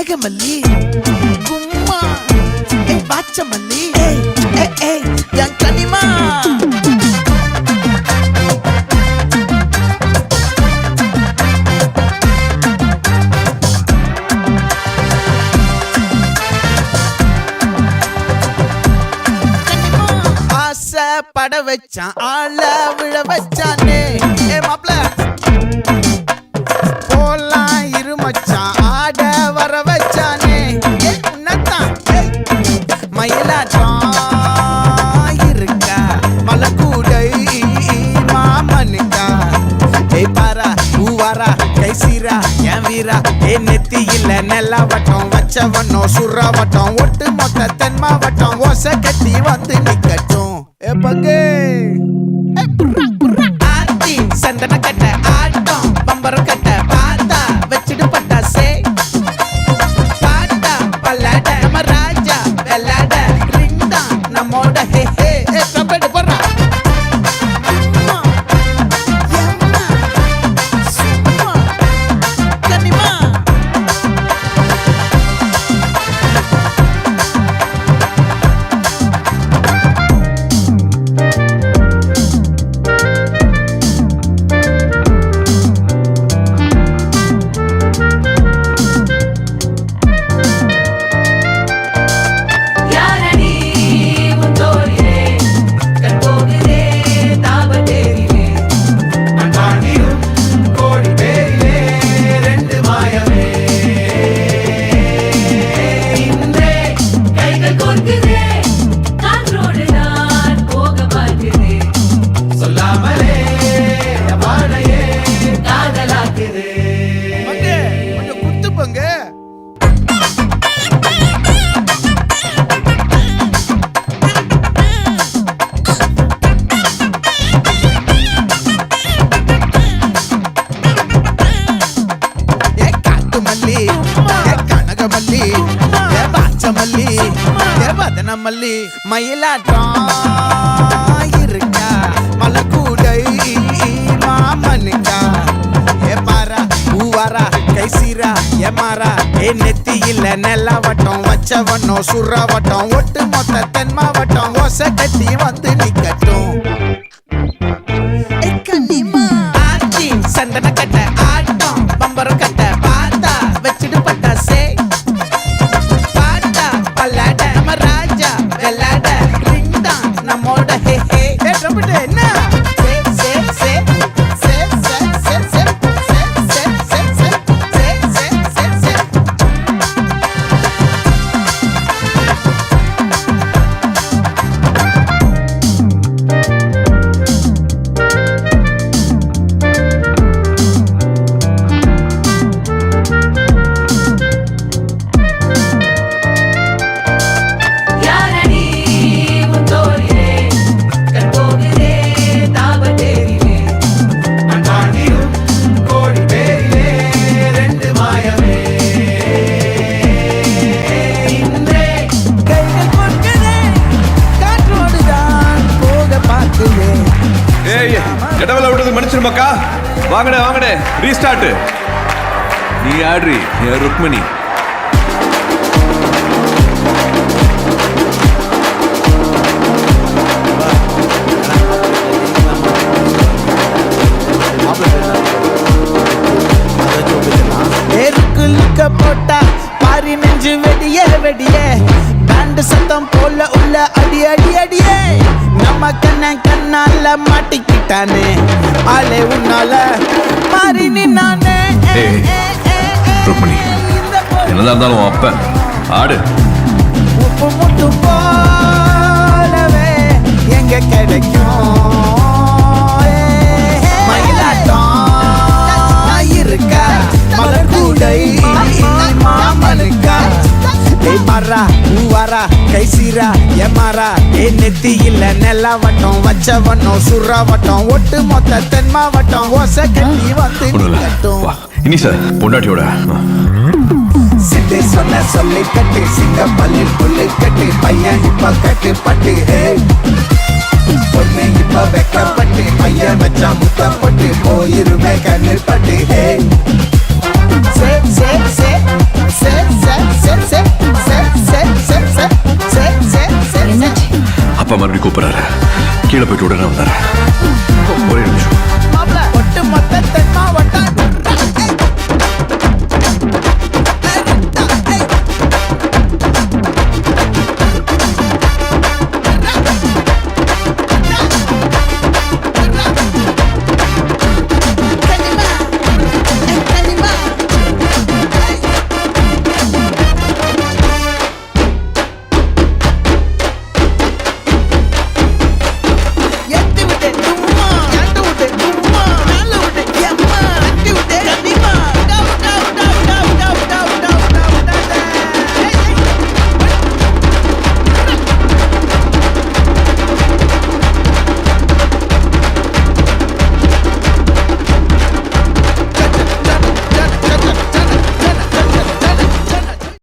கனகமல்லி கும்மா பாச்சமல்லி என் கனிமா ஆசை பட வச்சான் ஆள விழ வச்சானே மாப்ள நெத்தியில நெல்லாவட்டம் வச்சவனும் சுறாவட்டம் ஒட்டு மொத்த தென் மாவட்டம் ஓசை கட்டி வந்து நிக்கட்டும் பங்கு ஆத்தி சந்தன கட்ட ஆட்டம் பம்பரம் கட்ட பாத்தா வச்சிடு பட்டாசே பாட்டா பல்லாட நம்ம ராஜா வெள்ளாட ரிங் தான் நம்மோட ஹே ஹே கபடி போடுறா மல்லி மயிலாட்டம் இருக்கா மலக்கூடை மாமனுக்கா பாரா பூவாரா கைசீரா ஏமாறா நெத்தியில நெல்லாவட்டம் வச்சவனோ சுறாவட்டம் ஒட்டு மொத்த தென் மாவட்டம் ஓசை கட்டி வந்து நிக்கட்டும் ஆச்சி சந்தன கட்ட ஆட்டம் பம்பரம் கட்ட பாத்தா வச்சிடு பட்டாசே இடவெல்லாம் விட்டது மன்னிச்சிருமாக்கா. வாங்கடே வாங்கடே ரீஸ்டார்ட். நீ ஆட்ரி ருக்மணி. போட்டா பாரி நெஞ்சு வெடிய வெடிய பேண்ட் சத்தம் போல உள்ள அடி அடி அடியே நம்ம கண்ணால மாட்டிக்கிட்டானே ஆளே உன்னால மாறி நின்னானே. ருக்மணி என்னதான் இருந்தாலும் அப்ப ஆடு. உப்பு முட்டு போலவே எங்க கிடைக்கும் மயிலாட்டம் இருக்கா மலர்கூடை மாமனுக்கா மாறா ஊவாரா கைசீரா ஏமாறா நெத்தியில நெல்லாவட்டம் வச்சவட்டம் சுறாவட்டம் ஒட்டு மொத்த தென் மாவட்டம் ஓசை கட்டி வந்து நிக்கட்டும். இனி சார் பொண்டாட்டியோட சிட்டு சொன்ன சொல்லி கட்டு சிங்க பல்லில் புல்லு கட்டு பையன் இப்ப கட்டு பட்டு பொண்ணு இப்ப வெக்கப்பட்டு பையன் வச்சா முத்தப்பட்டு போயிருமே கண்ணு பட்டு என்னாச்சு? அப்பா மறுபடியும் கூப்பிடுறாரு. கீழே போயிட்டு உடனே வந்தாரு. ஒரே நிமிஷம். ஒட்டு மொத்த